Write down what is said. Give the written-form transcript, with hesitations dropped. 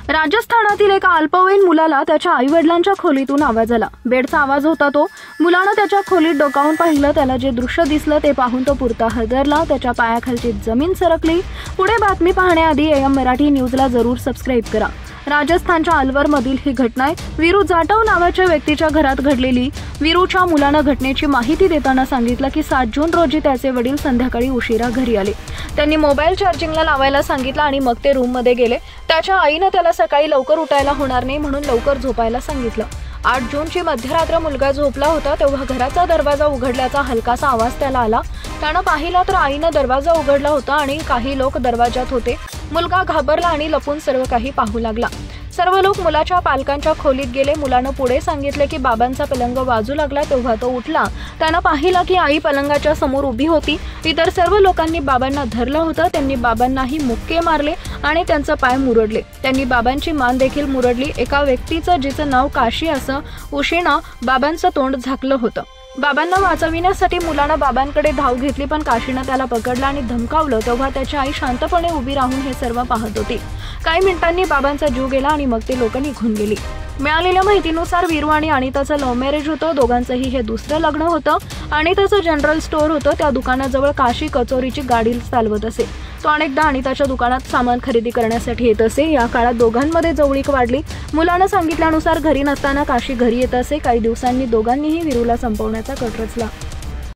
राजस्थानातील एका अल्पवयीन मुलाला त्याच्या आईवडिलांच्या खोलीतून आवाज आला। बेडचा आवाज होता तो। मुलानं त्याच्या खोलीत डोकावून पाहिलं। त्याला जे दृश्य दिसलं ते पाहून तो पुरता हादरला। त्याच्या पायाखालची जमीन सरकली। पुढे बातमी पाहण्याआधी AM मराठी न्यूजला जरूर सबस्क्राइब करा। राजस्थानच्या अलवरमधील ही घटना आहे। वीरू जाटव नावाच्या व्यक्तीच्या घरात घडलेली। वीरूच्या मुलानं घटनेची माहिती देताना सांगितलं की 7 जून रोजी त्याचे वडील संध्याकाळी उशिरा घरी आले। त्यांनी मोबाईल चार्जिंगला लावायला सांगितलं आणि मग ते रूममध्ये गेले। त्याच्या आईनं त्याला सकाळी लवकर उठायला होणार नाही म्हणून लवकर झोपायला सांगितलं। 8 जूनची मध्यरात्र मुलगा झोपला होता तेव्हा घराचा दरवाजा उघडल्याचा हलकासा आवाज त्याला आला। त्यानं पाहिलं तर आईनं दरवाजा उघडला होता आणि काही लोक दरवाजात होते। मुलगा घाबरला आणि लपून सर्व काही पाहू लागला। सर्व लोक मुलाच्या पालकांच्या खोलीत गेले। मुलानं पुढे सांगितले की बाबांचा पलंग वाजू लागला तेव्हा तो उठला। त्यानं पाहिलं की आई पलंगाच्या समोर उभी होती। इतर सर्व लोकांनी बाबांना धरलं होतं। त्यांनी बाबांनाही मुक्के मारले आणि त्यांचं पाय मुरडले। त्यांनी बाबांची मान देखील मुरडली। एका व्यक्तीचं जिचं नाव काशी असं उशीनं बाबांचं तोंड झाकलं होतं। बाबांना वाचविण्यासाठी मुलानं बाबांकडे धाव घेतली पण काशीनं त्याला पकडलं आणि धमकावलं। तेव्हा त्याची आई शांतपणे उभी राहून हे सर्व पाहत होती। काही मिनिटांनी बाबांचा जीव गेला आणि मग ते लोक निघून गेली। मिळालेल्या माहितीनुसार वीरू आणि अनिताचं लव्ह मॅरेज होतं। दोघांचंही हे दुसरं लग्न होतं। अनिताचं जनरल स्टोअर होतं। त्या दुकानाजवळ काशी कचोरीची गाडी चालवत असे। तो अनेकदा अनिताच्या दुकानात सामान खरेदी करण्यासाठी येत असे। या काळात दोघांमध्ये जवळीक वाढली। मुलानं सांगितल्यानुसार घरी नसताना काशी घरी येत असे। काही दिवसांनी दोघांनीही वीरूला संपवण्याचा कट रचला।